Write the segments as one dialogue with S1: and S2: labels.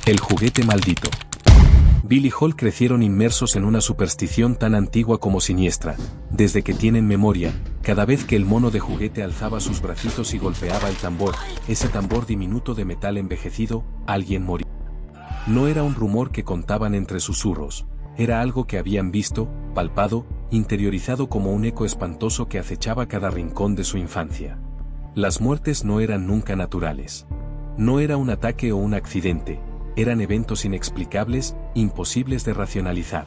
S1: El juguete maldito. Bill y Hall crecieron inmersos en una superstición tan antigua como siniestra. Desde que tienen memoria, cada vez que el mono de juguete alzaba sus bracitos y golpeaba el tambor, ese tambor diminuto de metal envejecido, alguien moría. No era un rumor que contaban entre susurros, era algo que habían visto, palpado, interiorizado como un eco espantoso que acechaba cada rincón de su infancia. Las muertes no eran nunca naturales. No era un ataque o un accidente. Eran eventos inexplicables, imposibles de racionalizar.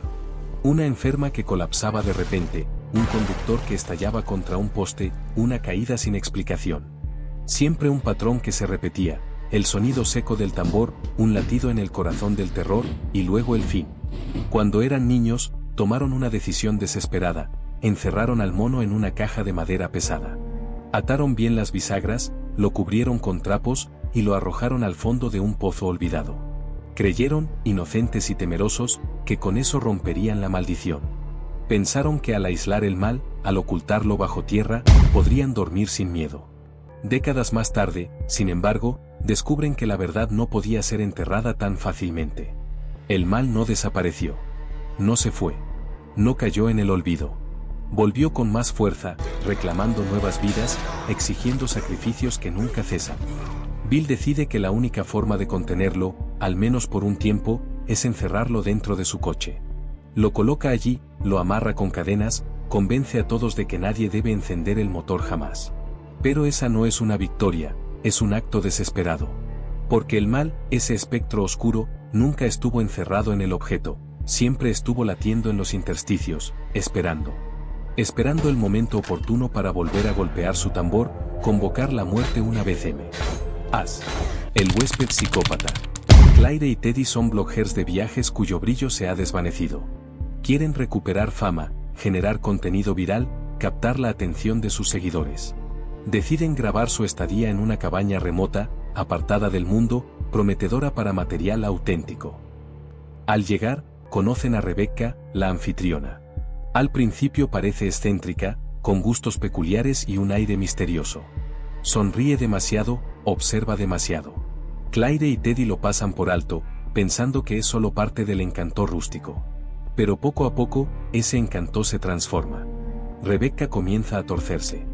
S1: Una enferma que colapsaba de repente, un conductor que estallaba contra un poste, una caída sin explicación. Siempre un patrón que se repetía, el sonido seco del tambor, un latido en el corazón del terror, y luego el fin. Cuando eran niños, tomaron una decisión desesperada, encerraron al mono en una caja de madera pesada. Ataron bien las bisagras, lo cubrieron con trapos, y lo arrojaron al fondo de un pozo olvidado. Creyeron, inocentes y temerosos, que con eso romperían la maldición. Pensaron que al aislar el mal, al ocultarlo bajo tierra, podrían dormir sin miedo. Décadas más tarde, sin embargo, descubren que la verdad no podía ser enterrada tan fácilmente. El mal no desapareció. No se fue. No cayó en el olvido. Volvió con más fuerza, reclamando nuevas vidas, exigiendo sacrificios que nunca cesan. Bill decide que la única forma de contenerlo, al menos por un tiempo, es encerrarlo dentro de su coche. Lo coloca allí, lo amarra con cadenas, convence a todos de que nadie debe encender el motor jamás. Pero esa no es una victoria, es un acto desesperado. Porque el mal, ese espectro oscuro, nunca estuvo encerrado en el objeto, siempre estuvo latiendo en los intersticios, esperando. Esperando el momento oportuno para volver a golpear su tambor, convocar la muerte una vez más. El huésped psicópata. Claire y Teddy son bloggers de viajes cuyo brillo se ha desvanecido. Quieren recuperar fama, generar contenido viral, captar la atención de sus seguidores. Deciden grabar su estadía en una cabaña remota, apartada del mundo, prometedora para material auténtico. Al llegar, conocen a Rebecca, la anfitriona. Al principio parece excéntrica, con gustos peculiares y un aire misterioso. Sonríe demasiado, observa demasiado. Claire y Teddy lo pasan por alto, pensando que es solo parte del encanto rústico. Pero poco a poco, ese encanto se transforma. Rebecca comienza a torcerse.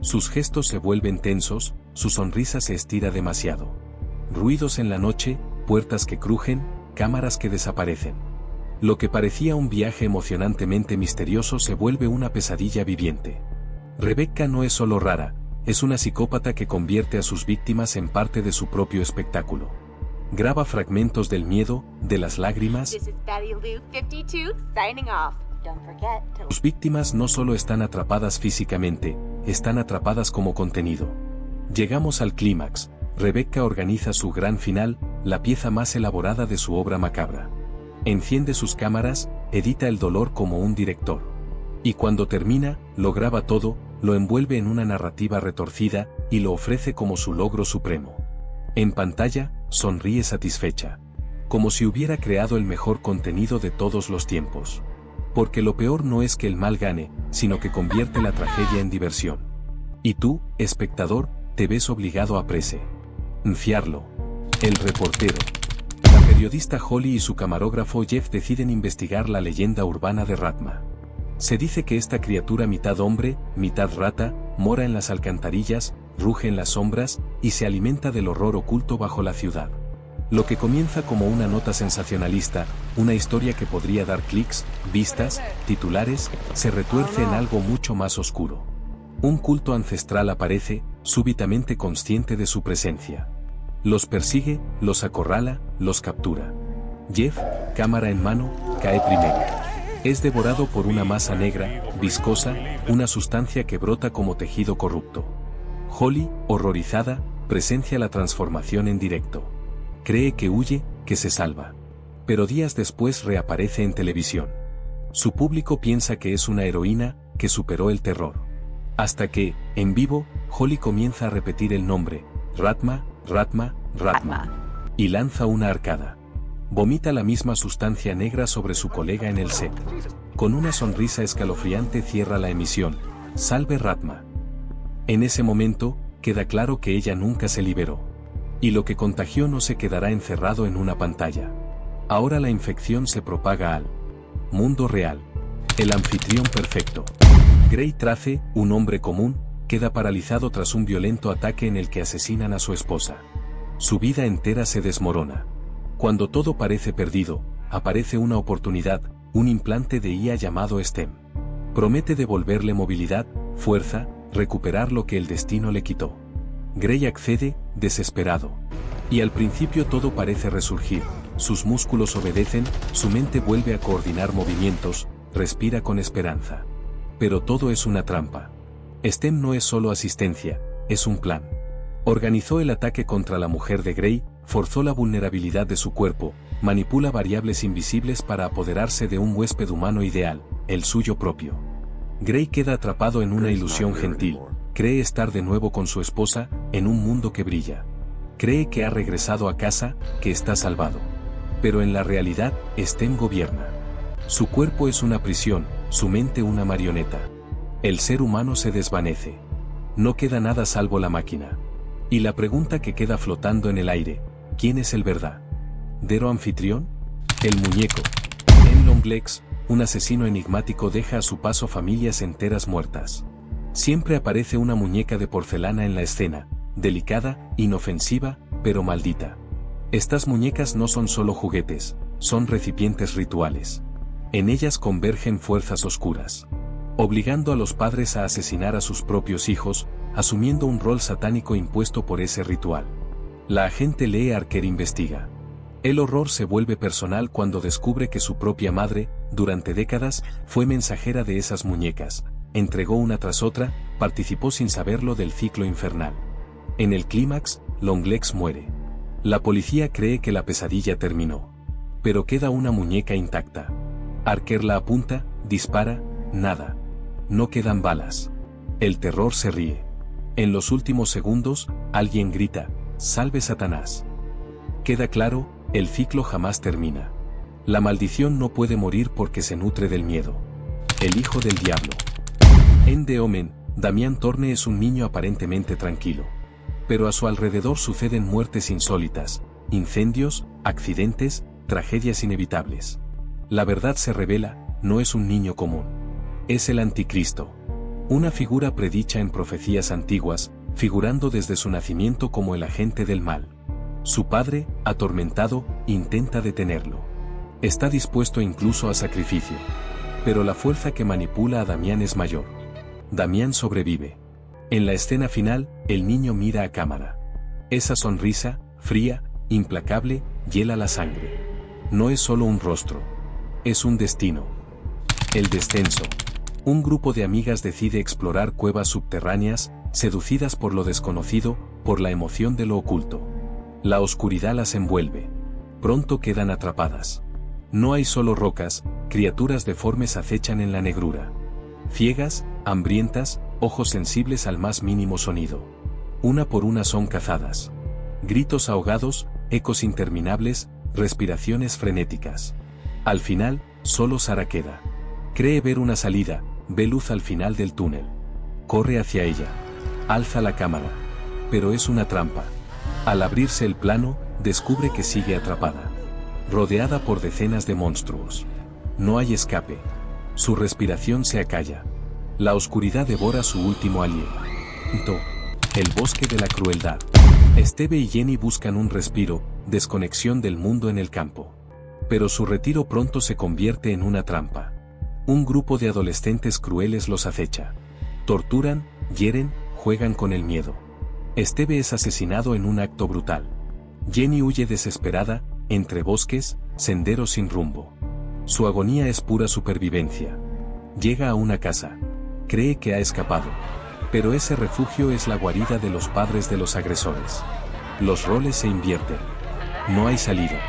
S1: Sus gestos se vuelven tensos, su sonrisa se estira demasiado. Ruidos en la noche, puertas que crujen, cámaras que desaparecen. Lo que parecía un viaje emocionantemente misterioso se vuelve una pesadilla viviente. Rebecca no es solo rara, es una psicópata que convierte a sus víctimas en parte de su propio espectáculo. Graba fragmentos del miedo, de las lágrimas. Sus víctimas no solo están atrapadas físicamente, están atrapadas como contenido. Llegamos al clímax. Rebecca organiza su gran final, la pieza más elaborada de su obra macabra. Enciende sus cámaras, edita el dolor como un director. Y cuando termina, lo graba todo, lo envuelve en una narrativa retorcida, y lo ofrece como su logro supremo. En pantalla, sonríe satisfecha. Como si hubiera creado el mejor contenido de todos los tiempos. Porque lo peor no es que el mal gane, sino que convierte la tragedia en diversión. Y tú, espectador, te ves obligado a presenciarlo. El reportero. La periodista Holly y su camarógrafo Jeff deciden investigar la leyenda urbana de Ratma. Se dice que esta criatura mitad hombre, mitad rata, mora en las alcantarillas, ruge en las sombras, y se alimenta del horror oculto bajo la ciudad. Lo que comienza como una nota sensacionalista, una historia que podría dar clics, vistas, titulares, se retuerce en algo mucho más oscuro. Un culto ancestral aparece, súbitamente consciente de su presencia. Los persigue, los acorrala, los captura. Jeff, cámara en mano, cae primero. Es devorado por una masa negra, viscosa, una sustancia que brota como tejido corrupto. Holly, horrorizada, presencia la transformación en directo. Cree que huye, que se salva. Pero días después reaparece en televisión. Su público piensa que es una heroína, que superó el terror. Hasta que, en vivo, Holly comienza a repetir el nombre, Ratma, Ratma, Ratma. Y lanza una arcada. Vomita la misma sustancia negra sobre su colega en el set. Con una sonrisa escalofriante cierra la emisión. Salve Ratma. En ese momento, queda claro que ella nunca se liberó. Y lo que contagió no se quedará encerrado en una pantalla. Ahora la infección se propaga al mundo real. El anfitrión perfecto. Gray Trace, un hombre común, queda paralizado tras un violento ataque en el que asesinan a su esposa. Su vida entera se desmorona. Cuando todo parece perdido, aparece una oportunidad, un implante de IA llamado STEM. Promete devolverle movilidad, fuerza, recuperar lo que el destino le quitó. Gray accede, desesperado. Y al principio todo parece resurgir, sus músculos obedecen, su mente vuelve a coordinar movimientos, respira con esperanza. Pero todo es una trampa. STEM no es solo asistencia, es un plan. Organizó el ataque contra la mujer de Gray, forzó la vulnerabilidad de su cuerpo, manipula variables invisibles para apoderarse de un huésped humano ideal, el suyo propio. Gray queda atrapado en una ilusión gentil, cree estar de nuevo con su esposa, en un mundo que brilla. Cree que ha regresado a casa, que está salvado. Pero en la realidad, STEM gobierna. Su cuerpo es una prisión, su mente una marioneta. El ser humano se desvanece. No queda nada salvo la máquina. Y la pregunta que queda flotando en el aire, ¿quién es el verdadero anfitrión? El muñeco. En Longlegs, un asesino enigmático deja a su paso familias enteras muertas. Siempre aparece una muñeca de porcelana en la escena, delicada, inofensiva, pero maldita. Estas muñecas no son solo juguetes, son recipientes rituales. En ellas convergen fuerzas oscuras, obligando a los padres a asesinar a sus propios hijos, asumiendo un rol satánico impuesto por ese ritual. La agente Lee Archer investiga. El horror se vuelve personal cuando descubre que su propia madre, durante décadas, fue mensajera de esas muñecas, entregó una tras otra, participó sin saberlo del ciclo infernal. En el clímax, Longlegs muere. La policía cree que la pesadilla terminó. Pero queda una muñeca intacta. Archer la apunta, dispara, nada. No quedan balas. El terror se ríe. En los últimos segundos, alguien grita, ¡salve Satanás! Queda claro, el ciclo jamás termina. La maldición no puede morir porque se nutre del miedo. El hijo del diablo. En The Omen, Damian Thorne es un niño aparentemente tranquilo. Pero a su alrededor suceden muertes insólitas, incendios, accidentes, tragedias inevitables. La verdad se revela, no es un niño común. Es el anticristo. Una figura predicha en profecías antiguas, figurando desde su nacimiento como el agente del mal. Su padre, atormentado, intenta detenerlo. Está dispuesto incluso a sacrificio. Pero la fuerza que manipula a Damián es mayor. Damián sobrevive. En la escena final, el niño mira a cámara. Esa sonrisa, fría, implacable, hiela la sangre. No es solo un rostro. Es un destino. El descenso. Un grupo de amigas decide explorar cuevas subterráneas, seducidas por lo desconocido, por la emoción de lo oculto. La oscuridad las envuelve. Pronto quedan atrapadas. No hay solo rocas, criaturas deformes acechan en la negrura. Ciegas, hambrientas, ojos sensibles al más mínimo sonido. Una por una son cazadas. Gritos ahogados, ecos interminables, respiraciones frenéticas. Al final, solo Sara queda. Cree ver una salida, ve luz al final del túnel. Corre hacia ella. Alza la cámara. Pero es una trampa. Al abrirse el plano, descubre que sigue atrapada. Rodeada por decenas de monstruos. No hay escape. Su respiración se acalla. La oscuridad devora su último aliento. El bosque de la crueldad. Steve y Jenny buscan un respiro, desconexión del mundo en el campo. Pero su retiro pronto se convierte en una trampa. Un grupo de adolescentes crueles los acecha. Torturan, hieren, juegan con el miedo. Steve es asesinado en un acto brutal. Jenny huye desesperada, entre bosques, senderos sin rumbo. Su agonía es pura supervivencia. Llega a una casa. Cree que ha escapado. Pero ese refugio es la guarida de los padres de los agresores. Los roles se invierten. No hay salida.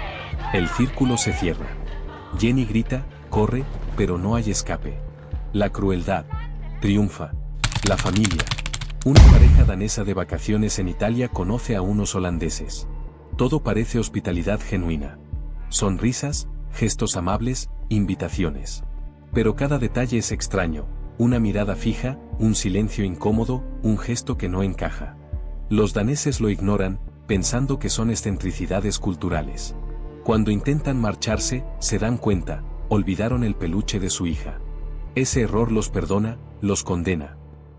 S1: El círculo se cierra. Jenny grita, corre, pero no hay escape. La crueldad triunfa. La familia. Una pareja danesa de vacaciones en Italia conoce a unos holandeses. Todo parece hospitalidad genuina. Sonrisas, gestos amables, invitaciones. Pero cada detalle es extraño. Una mirada fija, un silencio incómodo, un gesto que no encaja. Los daneses lo ignoran, pensando que son excentricidades culturales. Cuando intentan marcharse, se dan cuenta, olvidaron el peluche de su hija. Ese error los perdona, los condena.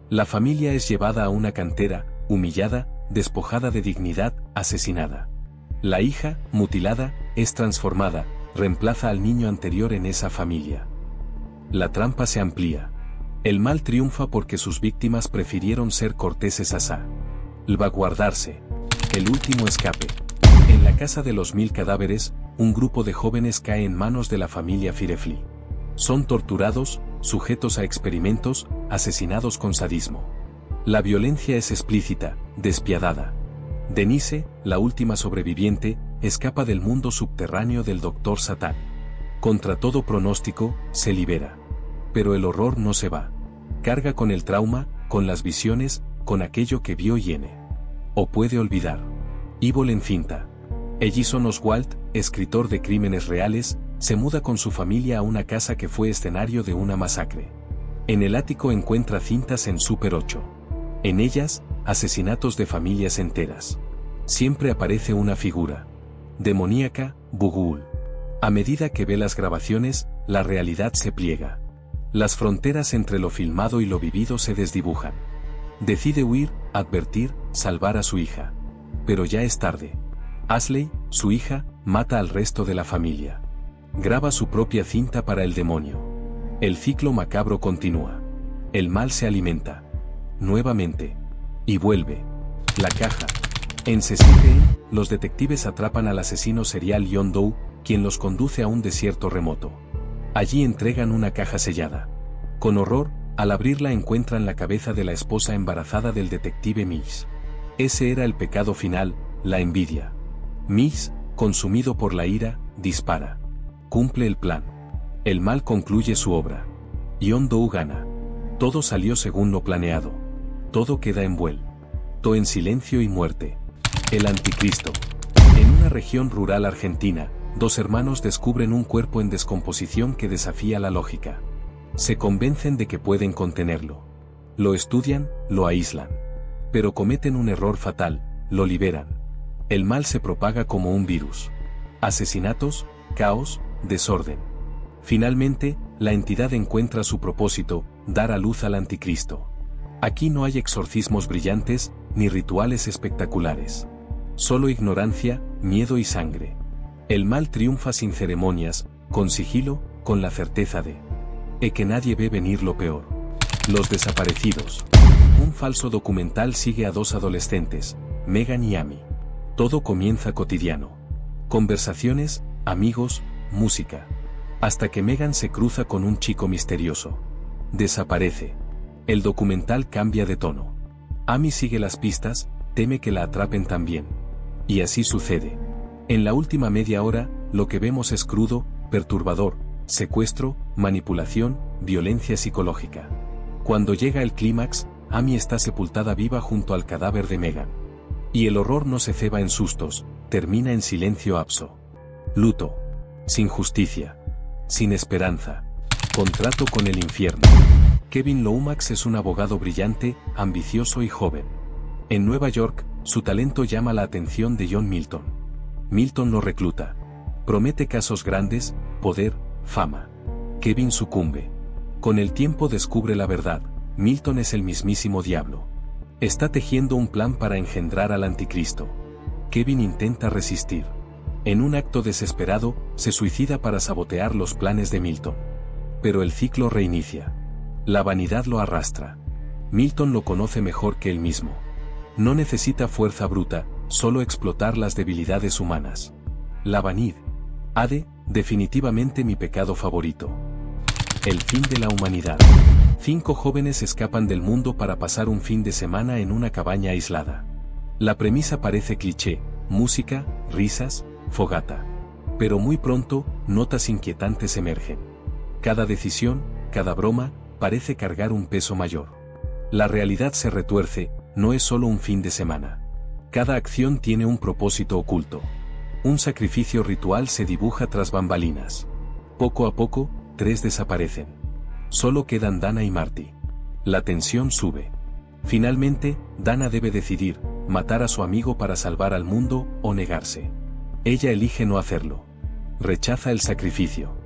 S1: La familia es llevada a una cantera, humillada, despojada de dignidad, asesinada. La hija, mutilada, es transformada, reemplaza al niño anterior en esa familia. La trampa se amplía. El mal triunfa porque sus víctimas prefirieron ser corteses a salvaguardarse. El último escape. En la casa de los 1000 cadáveres, un grupo de jóvenes cae en manos de la familia Firefly. Son torturados, sujetos a experimentos, asesinados con sadismo. La violencia es explícita, despiadada. Denise, la última sobreviviente, escapa del mundo subterráneo del Dr. Satán. Contra todo pronóstico, se libera. Pero el horror no se va. Carga con el trauma, con las visiones, con aquello que vio y o puede olvidar. Evil encinta. Ellison Oswald, escritor de crímenes reales, se muda con su familia a una casa que fue escenario de una masacre. En el ático encuentra cintas en Super 8. En ellas, asesinatos de familias enteras. Siempre aparece una figura demoníaca, Bughuul. A medida que ve las grabaciones, la realidad se pliega. Las fronteras entre lo filmado y lo vivido se desdibujan. Decide huir, advertir, salvar a su hija. Pero ya es tarde. Ashley, su hija, mata al resto de la familia. Graba su propia cinta para el demonio. El ciclo macabro continúa. El mal se alimenta. Nuevamente. Y vuelve. La caja. En Cecil, los detectives atrapan al asesino serial John Doe, quien los conduce a un desierto remoto. Allí entregan una caja sellada. Con horror, al abrirla encuentran la cabeza de la esposa embarazada del detective Mills. Ese era el pecado final, la envidia. Mills, consumido por la ira, dispara. Cumple el plan. El mal concluye su obra. John Doe gana. Todo salió según lo planeado. Todo queda envuelto en silencio y muerte. El anticristo. En una región rural argentina, dos hermanos descubren un cuerpo en descomposición que desafía la lógica. Se convencen de que pueden contenerlo. Lo estudian, lo aíslan. Pero cometen un error fatal, lo liberan. El mal se propaga como un virus. Asesinatos, caos, desorden. Finalmente, la entidad encuentra su propósito, dar a luz al anticristo. Aquí no hay exorcismos brillantes, ni rituales espectaculares. Solo ignorancia, miedo y sangre. El mal triunfa sin ceremonias, con sigilo, con la certeza de que nadie ve venir lo peor. Los desaparecidos. Un falso documental sigue a dos adolescentes, Megan y Amy. Todo comienza cotidiano. Conversaciones, amigos, música. Hasta que Megan se cruza con un chico misterioso. Desaparece. El documental cambia de tono. Amy sigue las pistas, teme que la atrapen también. Y así sucede. En la última media hora, lo que vemos es crudo, perturbador, secuestro, manipulación, violencia psicológica. Cuando llega el clímax, Amy está sepultada viva junto al cadáver de Megan. Y el horror no se ceba en sustos, termina en silencio abso. Luto. Sin justicia. Sin esperanza. Contrato con el infierno. Kevin Lomax es un abogado brillante, ambicioso y joven. En Nueva York, su talento llama la atención de John Milton. Milton lo recluta. Promete casos grandes, poder, fama. Kevin sucumbe. Con el tiempo descubre la verdad, Milton es el mismísimo diablo. Está tejiendo un plan para engendrar al anticristo. Kevin intenta resistir. En un acto desesperado, se suicida para sabotear los planes de Milton. Pero el ciclo reinicia. La vanidad lo arrastra. Milton lo conoce mejor que él mismo. No necesita fuerza bruta, solo explotar las debilidades humanas. La vanidad. Definitivamente mi pecado favorito. El fin de la humanidad. 5 jóvenes escapan del mundo para pasar un fin de semana en una cabaña aislada. La premisa parece cliché, música, risas, fogata. Pero muy pronto, notas inquietantes emergen. Cada decisión, cada broma, parece cargar un peso mayor. La realidad se retuerce, no es solo un fin de semana. Cada acción tiene un propósito oculto. Un sacrificio ritual se dibuja tras bambalinas. Poco a poco, 3 desaparecen. Solo quedan Dana y Marty. La tensión sube. Finalmente, Dana debe decidir, matar a su amigo para salvar al mundo, o negarse. Ella elige no hacerlo. Rechaza el sacrificio.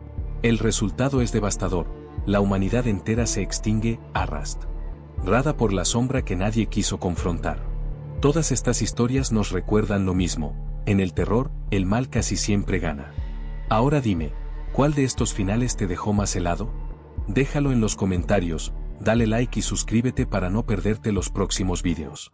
S1: El resultado es devastador, la humanidad entera se extingue, arrastrada por la sombra que nadie quiso confrontar. Todas estas historias nos recuerdan lo mismo, en el terror, el mal casi siempre gana. Ahora dime, ¿cuál de estos finales te dejó más helado? Déjalo en los comentarios, dale like y suscríbete para no perderte los próximos vídeos.